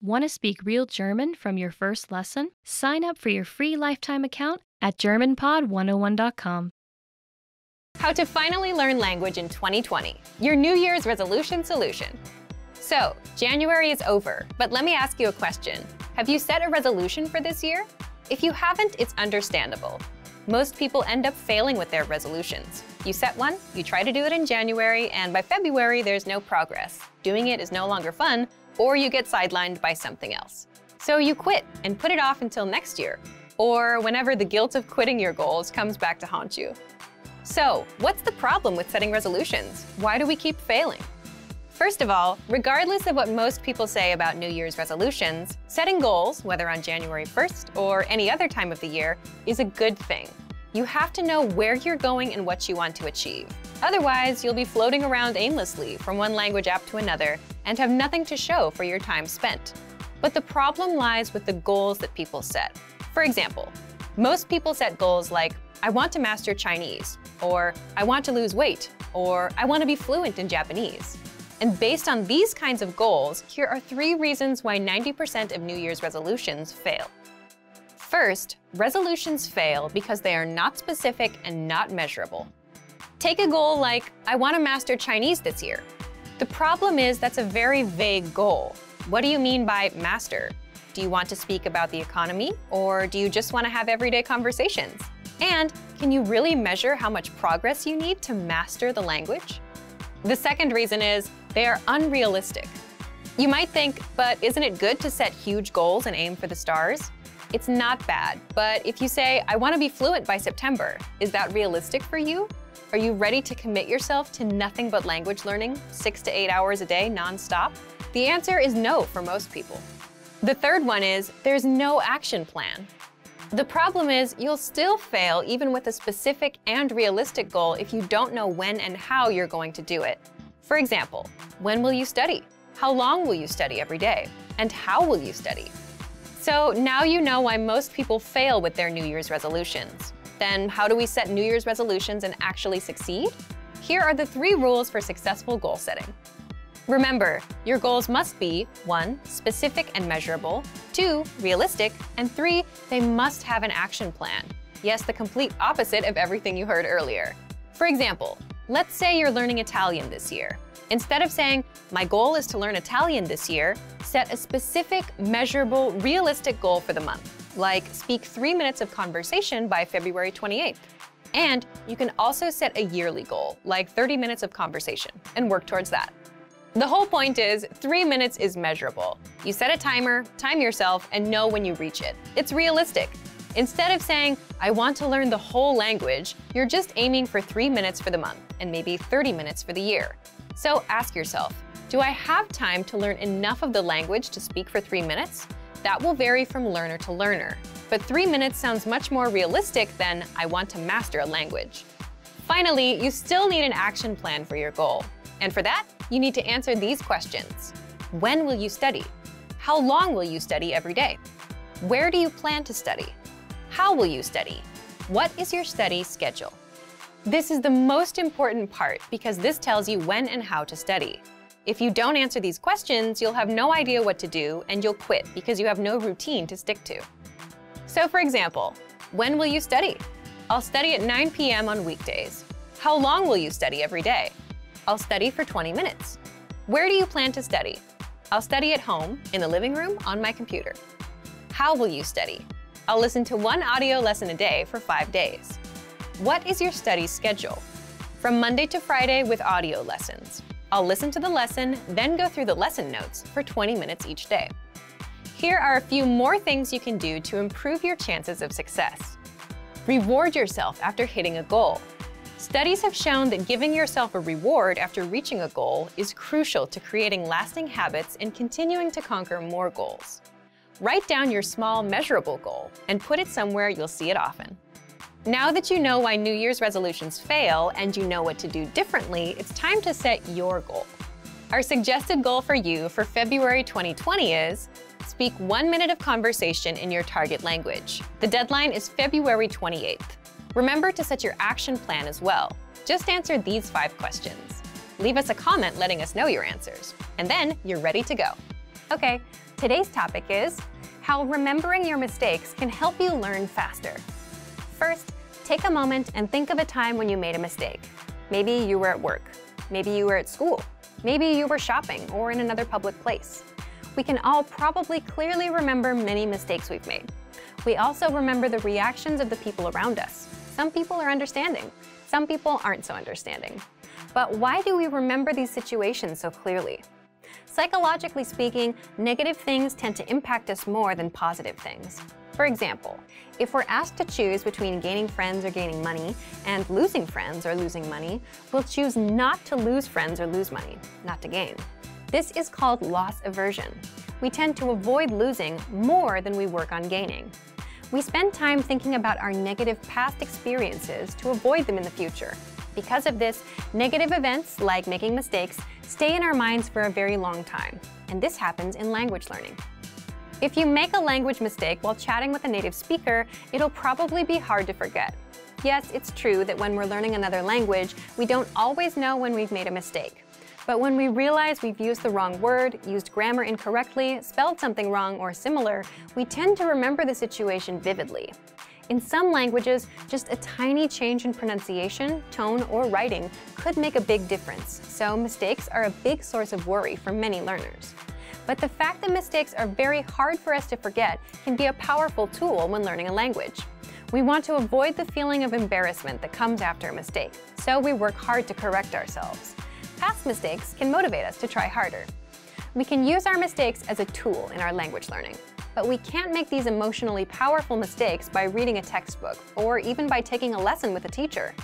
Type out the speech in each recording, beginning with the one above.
Want to speak real German from your first lesson? Sign up for your free lifetime account at GermanPod101.com. How to finally learn language in 2020, your New Year's resolution solution. So, January is over, but let me ask you a question. Have you set a resolution for this year? If you haven't, it's understandable. Most people end up failing with their resolutions. You set one, you try to do it in January, and by February, there's no progress. Doing it is no longer fun, or you get sidelined by something else. So you quit and put it off until next year, or whenever the guilt of quitting your goals comes back to haunt you. So, what's the problem with setting resolutions? Why do we keep failing? First of all, regardless of what most people say about New Year's resolutions, setting goals, whether on January 1st or any other time of the year, is a good thing. You have to know where you're going and what you want to achieve. Otherwise, you'll be floating around aimlessly from one language app to another and have nothing to show for your time spent. But the problem lies with the goals that people set. For example, most people set goals like, I want to master Chinese, or I want to lose weight, or I want to be fluent in Japanese. And based on these kinds of goals, here are 3 reasons why 90% of New Year's resolutions fail. First, resolutions fail because they are not specific and not measurable. Take a goal like, I want to master Chinese this year. The problem is that's a very vague goal. What do you mean by master? Do you want to speak about the economy, or do you just want to have everyday conversations? And can you really measure how much progress you need to master the language? The second reason is they are unrealistic. You might think, but isn't it good to set huge goals and aim for the stars? It's not bad, but if you say, I want to be fluent by September, is that realistic for you? Are you ready to commit yourself to nothing but language learning, 6 to 8 hours a day nonstop? The answer is no for most people. The third one is there's no action plan. The problem is you'll still fail even with a specific and realistic goal if you don't know when and how you're going to do it. For example, when will you study? How long will you study every day? And how will you study? So now you know why most people fail with their New Year's resolutions. Then how do we set New Year's resolutions and actually succeed? Here are the 3 rules for successful goal setting. Remember, your goals must be 1. Specific and measurable, 2. Realistic, and 3. They must have an action plan. Yes, the complete opposite of everything you heard earlier. For example, let's say you're learning Italian this year. Instead of saying, my goal is to learn Italian this year, set a specific, measurable, realistic goal for the month, like speak 3 minutes of conversation by February 28th. And you can also set a yearly goal, like 30 minutes of conversation, and work towards that. The whole point is 3 minutes is measurable. You set a timer, time yourself, and know when you reach it. It's realistic. Instead of saying, I want to learn the whole language, you're just aiming for 3 minutes for the month, and maybe 30 minutes for the year. So ask yourself, do I have time to learn enough of the language to speak for 3 minutes? That will vary from learner to learner. But 3 minutes sounds much more realistic than I want to master a language. Finally, you still need an action plan for your goal. And for that, you need to answer these questions. When will you study? How long will you study every day? Where do you plan to study? How will you study? What is your study schedule? This is the most important part because this tells you when and how to study. If you don't answer these questions, you'll have no idea what to do and you'll quit because you have no routine to stick to. So for example, when will you study? I'll study at 9 p.m. on weekdays. How long will you study every day? I'll study for 20 minutes. Where do you plan to study? I'll study at home, in the living room, on my computer. How will you study? I'll listen to 1 audio lesson a day for 5 days. What is your study schedule? From Monday to Friday with audio lessons. I'll listen to the lesson, then go through the lesson notes for 20 minutes each day. Here are a few more things you can do to improve your chances of success. Reward yourself after hitting a goal. Studies have shown that giving yourself a reward after reaching a goal is crucial to creating lasting habits and continuing to conquer more goals. Write down your small, measurable goal and put it somewhere you'll see it often. Now that you know why New Year's resolutions fail and you know what to do differently, it's time to set your goal. Our suggested goal for you for February 2020 is speak 1 minute of conversation in your target language. The deadline is February 28th. Remember to set your action plan as well. Just answer these 5 questions. Leave us a comment letting us know your answers. And then you're ready to go. Okay, Today's topic is how remembering your mistakes can help you learn faster. First, take a moment and think of a time when you made a mistake. Maybe you were at work, maybe you were at school, maybe you were shopping or in another public place. We can all probably clearly remember many mistakes we've made. We also remember the reactions of the people around us. Some people are understanding, some people aren't so understanding. But why do we remember these situations so clearly? Psychologically speaking, negative things tend to impact us more than positive things. For example, if we're asked to choose between gaining friends or gaining money and losing friends or losing money, we'll choose not to lose friends or lose money, not to gain. This is called loss aversion. We tend to avoid losing more than we work on gaining. We spend time thinking about our negative past experiences to avoid them in the future. Because of this, negative events, like making mistakes, stay in our minds for a very long time. And this happens in language learning. If you make a language mistake while chatting with a native speaker, it'll probably be hard to forget. Yes, it's true that when we're learning another language, we don't always know when we've made a mistake. But when we realize we've used the wrong word, used grammar incorrectly, spelled something wrong, or similar, we tend to remember the situation vividly. In some languages, just a tiny change in pronunciation, tone, or writing could make a big difference, so mistakes are a big source of worry for many learners. But the fact that mistakes are very hard for us to forget can be a powerful tool when learning a language. We want to avoid the feeling of embarrassment that comes after a mistake, so we work hard to correct ourselves. Past mistakes can motivate us to try harder. We can use our mistakes as a tool in our language learning, but we can't make these emotionally powerful mistakes by reading a textbook or even by taking a lesson with a teacher.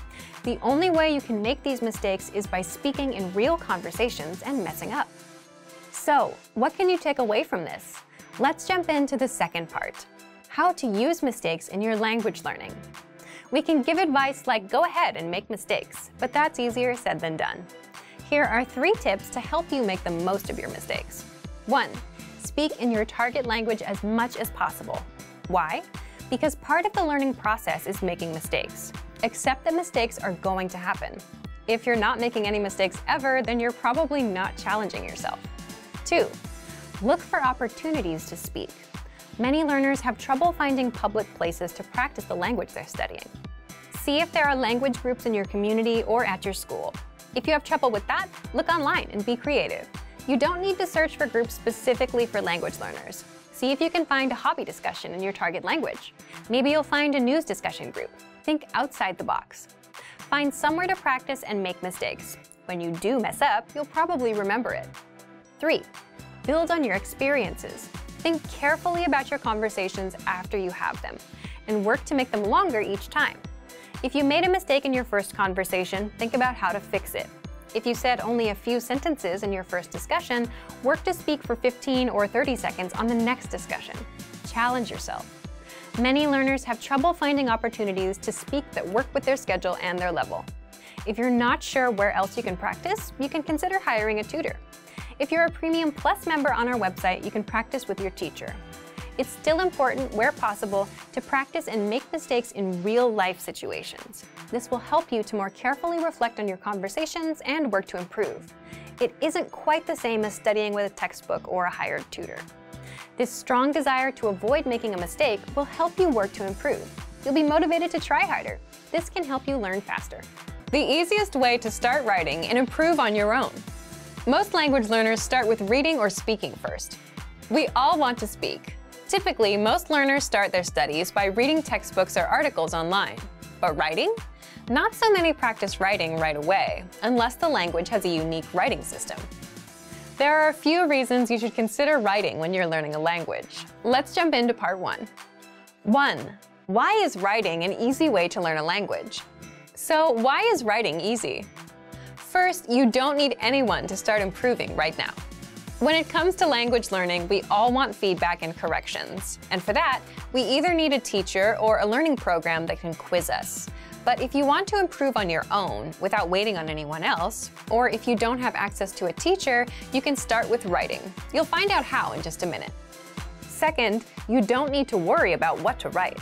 The only way you can make these mistakes is by speaking in real conversations and messing up. So, what can you take away from this? Let's jump into the second part: how to use mistakes in your language learning. We can give advice like go ahead and make mistakes, but that's easier said than done. Here are 3 tips to help you make the most of your mistakes. 1. Speak in your target language as much as possible. Why? Because part of the learning process is making mistakes. Accept that mistakes are going to happen. If you're not making any mistakes ever, then you're probably not challenging yourself. 2. Look for opportunities to speak. Many learners have trouble finding public places to practice the language they're studying. See if there are language groups in your community or at your school. If you have trouble with that, look online and be creative. You don't need to search for groups specifically for language learners. See if you can find a hobby discussion in your target language. Maybe you'll find a news discussion group. Think outside the box. Find somewhere to practice and make mistakes. When you do mess up, you'll probably remember it. 3. Build on your experiences. Think carefully about your conversations after you have them, and work to make them longer each time. If you made a mistake in your first conversation, think about how to fix it. If you said only a few sentences in your first discussion, work to speak for 15 or 30 seconds on the next discussion. Challenge yourself. Many learners have trouble finding opportunities to speak that work with their schedule and their level. If you're not sure where else you can practice, you can consider hiring a tutor. If you're a Premium Plus member on our website, you can practice with your teacher. It's still important, where possible, to practice and make mistakes in real-life situations. This will help you to more carefully reflect on your conversations and work to improve. It isn't quite the same as studying with a textbook or a hired tutor. This strong desire to avoid making a mistake will help you work to improve. You'll be motivated to try harder. This can help you learn faster. The easiest way to start writing and improve on your own. Most language learners start with reading or speaking first. We all want to speak. Typically, most learners start their studies by reading textbooks or articles online. But writing? Not so many practice writing right away, unless the language has a unique writing system. There are a few reasons you should consider writing when you're learning a language. Let's jump into part 1. 1. Why is writing an easy way to learn a language? So why is writing easy? First, you don't need anyone to start improving right now. When it comes to language learning, we all want feedback and corrections. And for that, we either need a teacher or a learning program that can quiz us. But if you want to improve on your own without waiting on anyone else, or if you don't have access to a teacher, you can start with writing. You'll find out how in just a minute. Second, you don't need to worry about what to write.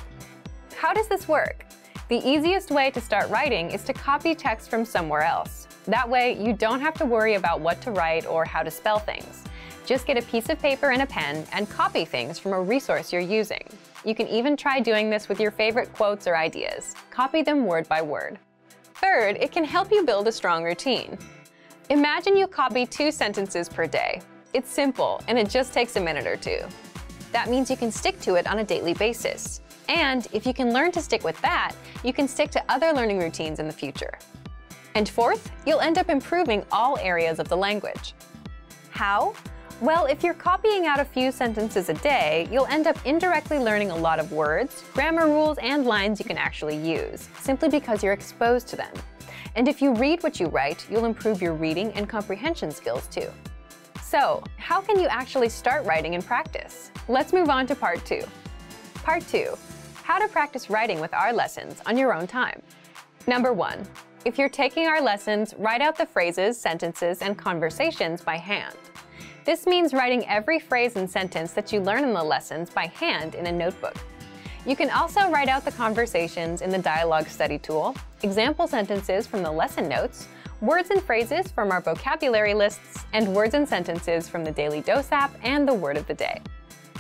How does this work? The easiest way to start writing is to copy text from somewhere else. That way, you don't have to worry about what to write or how to spell things. Just get a piece of paper and a pen and copy things from a resource you're using. You can even try doing this with your favorite quotes or ideas. Copy them word by word. Third, it can help you build a strong routine. Imagine you copy 2 sentences per day. It's simple, and it just takes a minute or 2. That means you can stick to it on a daily basis. And if you can learn to stick with that, you can stick to other learning routines in the future. And fourth, you'll end up improving all areas of the language. How? Well, if you're copying out a few sentences a day, you'll end up indirectly learning a lot of words, grammar rules, and lines you can actually use, simply because you're exposed to them. And if you read what you write, you'll improve your reading and comprehension skills too. So, how can you actually start writing in practice? Let's move on to part 2. Part 2. How to practice writing with our lessons on your own time. Number 1. If you're taking our lessons, write out the phrases, sentences, and conversations by hand. This means writing every phrase and sentence that you learn in the lessons by hand in a notebook. You can also write out the conversations in the dialogue study tool, example sentences from the lesson notes, words and phrases from our vocabulary lists, and words and sentences from the Daily Dose app and the Word of the Day.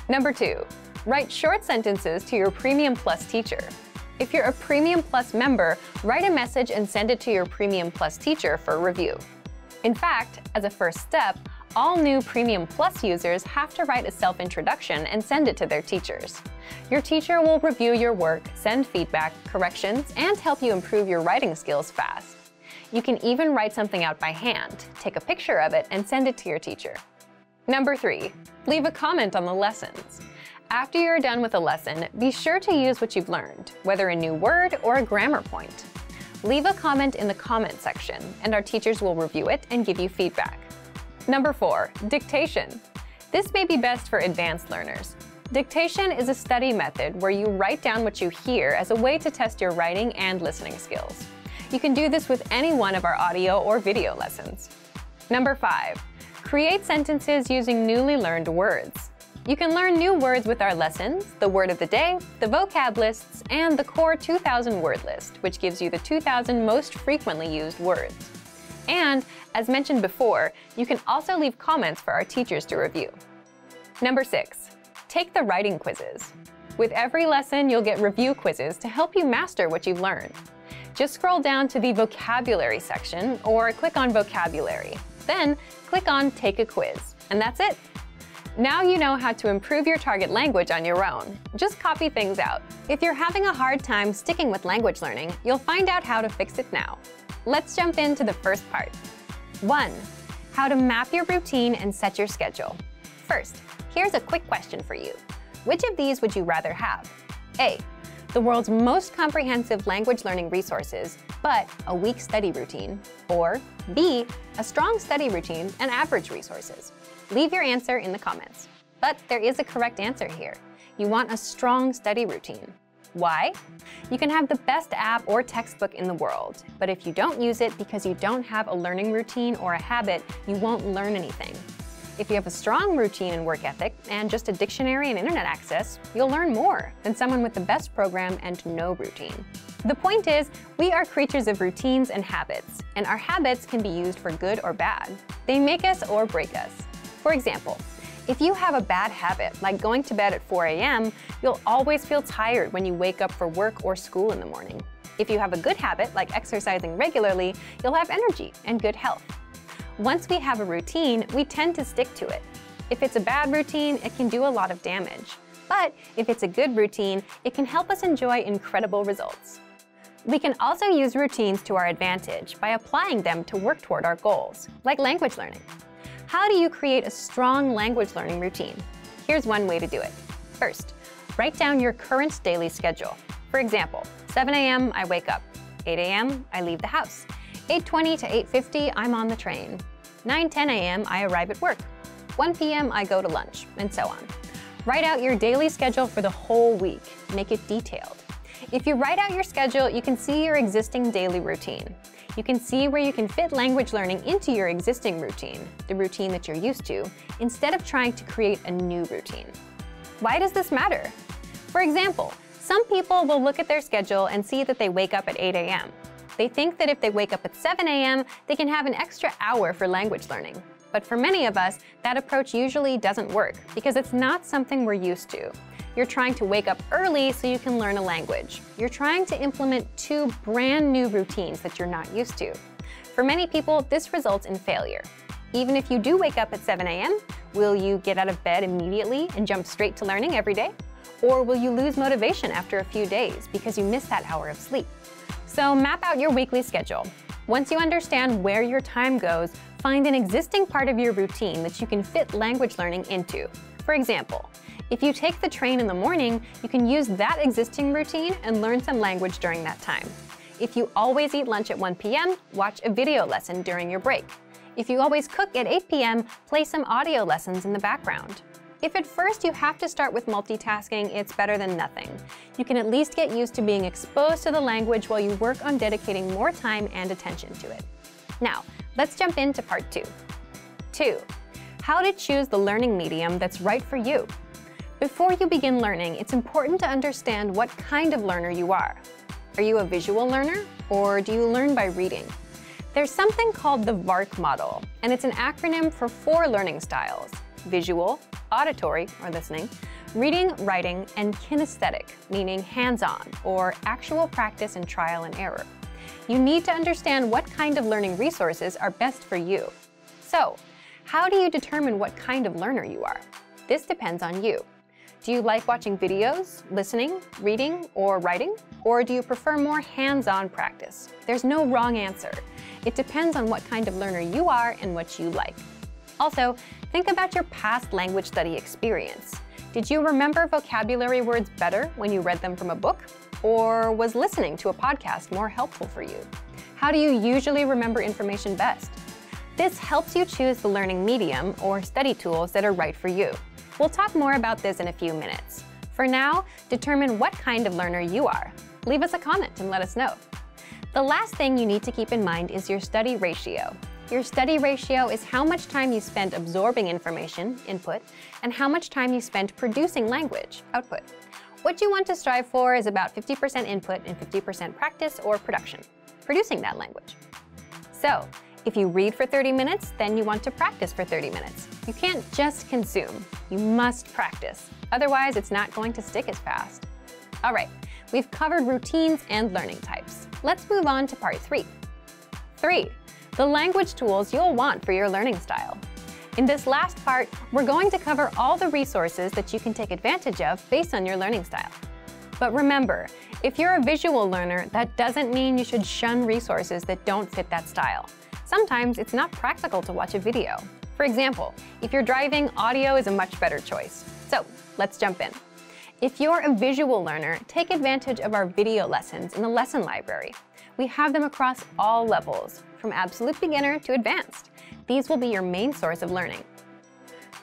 Number 2. Write short sentences to your Premium Plus teacher. If you're a Premium Plus member, write a message and send it to your Premium Plus teacher for review. In fact, as a first step, all new Premium Plus users have to write a self-introduction and send it to their teachers. Your teacher will review your work, send feedback, corrections, and help you improve your writing skills fast. You can even write something out by hand, take a picture of it, and send it to your teacher. Number 3. Leave a comment on the lessons. After you're done with a lesson, be sure to use what you've learned, whether a new word or a grammar point. Leave a comment in the comment section, and our teachers will review it and give you feedback. Number 4. Dictation. This may be best for advanced learners. Dictation is a study method where you write down what you hear as a way to test your writing and listening skills. You can do this with any one of our audio or video lessons. Number 5. Create sentences using newly learned words. You can learn new words with our lessons, the Word of the Day, the vocab lists, and the Core 2000 word list, which gives you the 2,000 most frequently used words. And, as mentioned before, you can also leave comments for our teachers to review. Number 6. Take the writing quizzes. With every lesson, you'll get review quizzes to help you master what you've learned. Just scroll down to the vocabulary section or click on vocabulary. Then click on Take a Quiz, and that's it. Now you know how to improve your target language on your own. Just copy things out. If you're having a hard time sticking with language learning, you'll find out how to fix it now. Let's jump into the first part. 1. How to map your routine and set your schedule. First, here's a quick question for you. Which of these would you rather have? A. The world's most comprehensive language learning resources, but a weak study routine. Or B. A strong study routine and average resources. Leave your answer in the comments. But there is a correct answer here. You want a strong study routine. Why? You can have the best app or textbook in the world, but if you don't use it because you don't have a learning routine or a habit, you won't learn anything. If you have a strong routine and work ethic and just a dictionary and internet access, you'll learn more than someone with the best program and no routine. The point is, we are creatures of routines and habits, and our habits can be used for good or bad. They make us or break us. For example, if you have a bad habit, like going to bed at 4 a.m., you'll always feel tired when you wake up for work or school in the morning. If you have a good habit, like exercising regularly, you'll have energy and good health. Once we have a routine, we tend to stick to it. If it's a bad routine, it can do a lot of damage. But if it's a good routine, it can help us enjoy incredible results. We can also use routines to our advantage by applying them to work toward our goals, like language learning. How do you create a strong language learning routine? Here's one way to do it. First, write down your current daily schedule. For example, 7 a.m. I wake up. 8 a.m. I leave the house. 8:20 to 8:50 I'm on the train. 9:10 a.m. I arrive at work. 1 p.m. I go to lunch, and so on. Write out your daily schedule for the whole week. Make it detailed. If you write out your schedule, you can see your existing daily routine. You can see where you can fit language learning into your existing routine, the routine that you're used to, instead of trying to create a new routine. Why does this matter? For example, some people will look at their schedule and see that they wake up at 8 a.m. They think that if they wake up at 7 a.m., they can have an extra hour for language learning. But for many of us, that approach usually doesn't work because it's not something we're used to. You're trying to wake up early so you can learn a language. You're trying to implement two brand new routines that you're not used to. For many people, this results in failure. Even if you do wake up at 7 a.m., will you get out of bed immediately and jump straight to learning every day? Or will you lose motivation after a few days because you missed that hour of sleep? So map out your weekly schedule. Once you understand where your time goes, find an existing part of your routine that you can fit language learning into. For example, if you take the train in the morning, you can use that existing routine and learn some language during that time. If you always eat lunch at 1 p.m., watch a video lesson during your break. If you always cook at 8 p.m., play some audio lessons in the background. If at first you have to start with multitasking, it's better than nothing. You can at least get used to being exposed to the language while you work on dedicating more time and attention to it. Now, let's jump into part 2. 2. How to choose the learning medium that's right for you. Before you begin learning, it's important to understand what kind of learner you are. Are you a visual learner, or do you learn by reading? There's something called the VARK model, and it's an acronym for 4 learning styles: visual, auditory, or listening, reading, writing, and kinesthetic, meaning hands-on, or actual practice and trial and error. You need to understand what kind of learning resources are best for you. So, how do you determine what kind of learner you are? This depends on you. Do you like watching videos, listening, reading, or writing? Or do you prefer more hands-on practice? There's no wrong answer. It depends on what kind of learner you are and what you like. Also, think about your past language study experience. Did you remember vocabulary words better when you read them from a book? Or was listening to a podcast more helpful for you? How do you usually remember information best? This helps you choose the learning medium or study tools that are right for you. We'll talk more about this in a few minutes. For now, determine what kind of learner you are. Leave us a comment and let us know. The last thing you need to keep in mind is your study ratio. Your study ratio is how much time you spend absorbing information, input, and how much time you spend producing language, output. What you want to strive for is about 50% input and 50% practice or production, producing that language. So, if you read for 30 minutes, then you want to practice for 30 minutes. You can't just consume, you must practice. Otherwise, it's not going to stick as fast. All right, we've covered routines and learning types. Let's move on to part 3. 3. The language tools you'll want for your learning style. In this last part, we're going to cover all the resources that you can take advantage of based on your learning style. But remember, if you're a visual learner, that doesn't mean you should shun resources that don't fit that style. Sometimes it's not practical to watch a video. For example, if you're driving, audio is a much better choice. So let's jump in. If you're a visual learner, take advantage of our video lessons in the lesson library. We have them across all levels, from absolute beginner to advanced. These will be your main source of learning.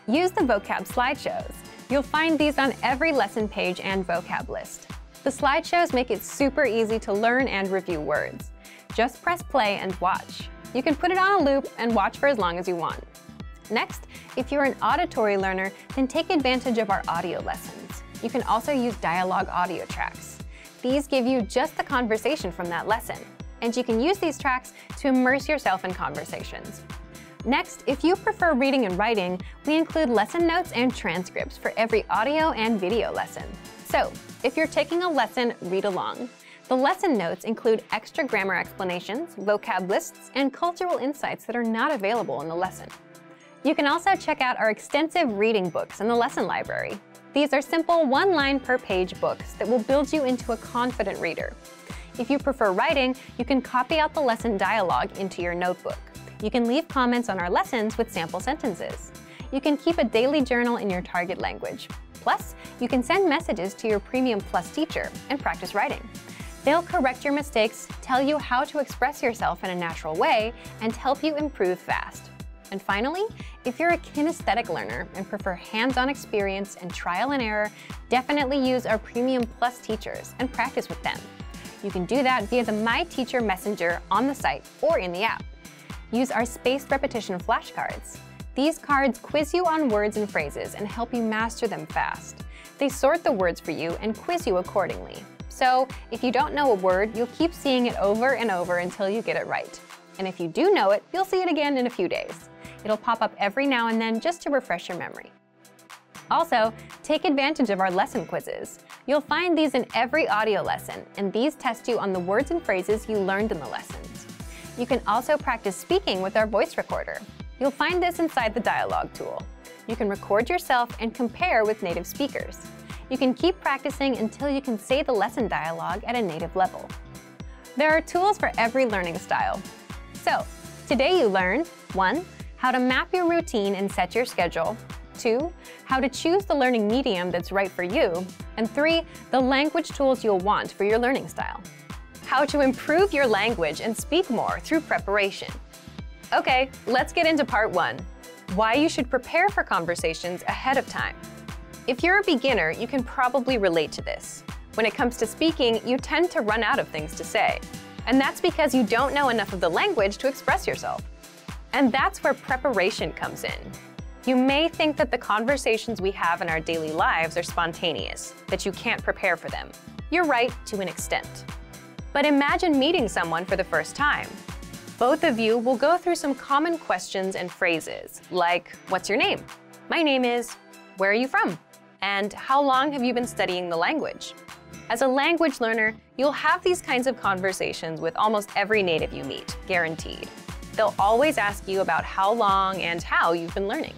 Use the vocab slideshows. You'll find these on every lesson page and vocab list. The slideshows make it super easy to learn and review words. Just press play and watch. You can put it on a loop and watch for as long as you want. Next, if you're an auditory learner, then take advantage of our audio lessons. You can also use dialogue audio tracks. These give you just the conversation from that lesson, and you can use these tracks to immerse yourself in conversations. Next, if you prefer reading and writing, we include lesson notes and transcripts for every audio and video lesson. So, if you're taking a lesson, read along. The lesson notes include extra grammar explanations, vocab lists, and cultural insights that are not available in the lesson. You can also check out our extensive reading books in the lesson library. These are simple one-line per page books that will build you into a confident reader. If you prefer writing, you can copy out the lesson dialogue into your notebook. You can leave comments on our lessons with sample sentences. You can keep a daily journal in your target language. Plus, you can send messages to your Premium Plus teacher and practice writing. They'll correct your mistakes, tell you how to express yourself in a natural way, and help you improve fast. And finally, if you're a kinesthetic learner and prefer hands-on experience and trial and error, definitely use our Premium Plus teachers and practice with them. You can do that via the My Teacher Messenger on the site or in the app. Use our spaced repetition flashcards. These cards quiz you on words and phrases and help you master them fast. They sort the words for you and quiz you accordingly. So, if you don't know a word, you'll keep seeing it over and over until you get it right. And if you do know it, you'll see it again in a few days. It'll pop up every now and then just to refresh your memory. Also, take advantage of our lesson quizzes. You'll find these in every audio lesson, and these test you on the words and phrases you learned in the lessons. You can also practice speaking with our voice recorder. You'll find this inside the dialogue tool. You can record yourself and compare with native speakers. You can keep practicing until you can say the lesson dialogue at a native level. There are tools for every learning style. So, today you learned 1. How to map your routine and set your schedule. 2. How to choose the learning medium that's right for you. And 3. The language tools you'll want for your learning style. How to improve your language and speak more through preparation. Okay, let's get into part 1. Why you should prepare for conversations ahead of time. If you're a beginner, you can probably relate to this. When it comes to speaking, you tend to run out of things to say. And that's because you don't know enough of the language to express yourself. And that's where preparation comes in. You may think that the conversations we have in our daily lives are spontaneous, that you can't prepare for them. You're right to an extent. But imagine meeting someone for the first time. Both of you will go through some common questions and phrases, like, what's your name? My name is, where are you from? And how long have you been studying the language? As a language learner, you'll have these kinds of conversations with almost every native you meet, guaranteed. They'll always ask you about how long and how you've been learning.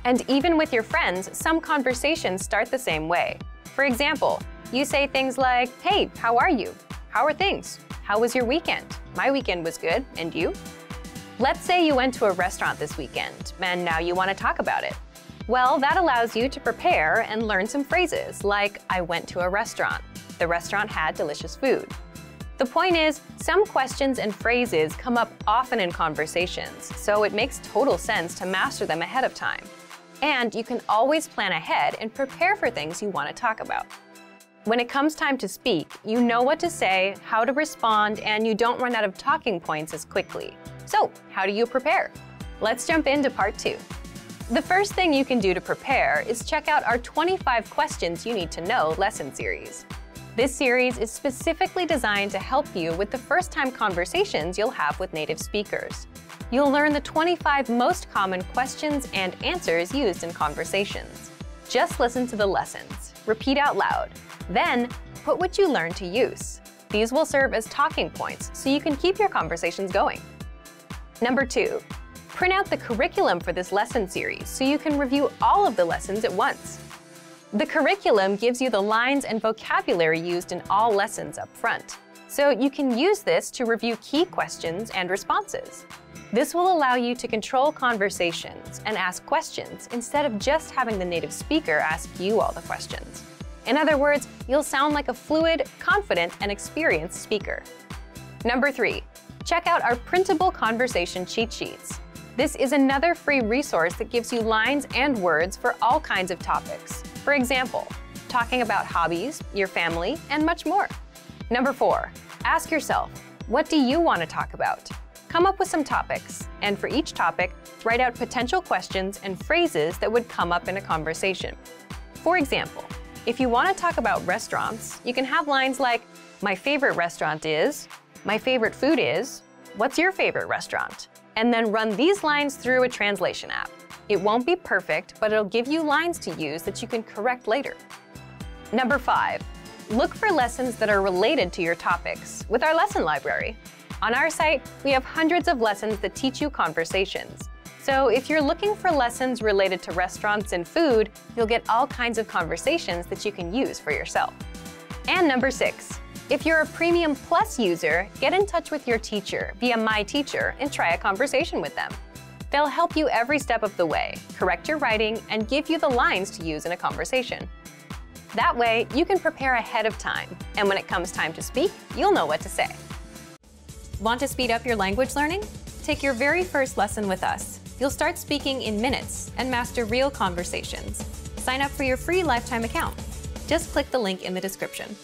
And even with your friends, some conversations start the same way. For example, you say things like, hey, how are you? How are things? How was your weekend? My weekend was good, and you? Let's say you went to a restaurant this weekend, and now you want to talk about it. Well, that allows you to prepare and learn some phrases like, I went to a restaurant. The restaurant had delicious food. The point is, some questions and phrases come up often in conversations, so it makes total sense to master them ahead of time. And you can always plan ahead and prepare for things you want to talk about. When it comes time to speak, you know what to say, how to respond, and you don't run out of talking points as quickly. So, how do you prepare? Let's jump into part 2. The first thing you can do to prepare is check out our 25 questions you need to know lesson series. This series is specifically designed to help you with the first-time conversations you'll have with native speakers. You'll learn the 25 most common questions and answers used in conversations. Just listen to the lessons, repeat out loud, then put what you learned to use. These will serve as talking points so you can keep your conversations going. Number 2. Print out the curriculum for this lesson series so you can review all of the lessons at once. The curriculum gives you the lines and vocabulary used in all lessons up front, so you can use this to review key questions and responses. This will allow you to control conversations and ask questions instead of just having the native speaker ask you all the questions. In other words, you'll sound like a fluid, confident, and experienced speaker. Number 3. Check out our printable conversation cheat sheets. This is another free resource that gives you lines and words for all kinds of topics. For example, talking about hobbies, your family, and much more. Number 4. Ask yourself, what do you want to talk about? Come up with some topics, and for each topic, write out potential questions and phrases that would come up in a conversation. For example, if you want to talk about restaurants, you can have lines like, my favorite restaurant is, my favorite food is, what's your favorite restaurant? And then run these lines through a translation app. It won't be perfect, but it'll give you lines to use that you can correct later. Number 5. Look for lessons that are related to your topics with our lesson library. On our site, we have hundreds of lessons that teach you conversations. So if you're looking for lessons related to restaurants and food, you'll get all kinds of conversations that you can use for yourself. And number 6. If you're a Premium Plus user, get in touch with your teacher via My Teacher and try a conversation with them. They'll help you every step of the way, correct your writing, and give you the lines to use in a conversation. That way, you can prepare ahead of time, and when it comes time to speak, you'll know what to say. Want to speed up your language learning? Take your very first lesson with us. You'll start speaking in minutes and master real conversations. Sign up for your free lifetime account. Just click the link in the description.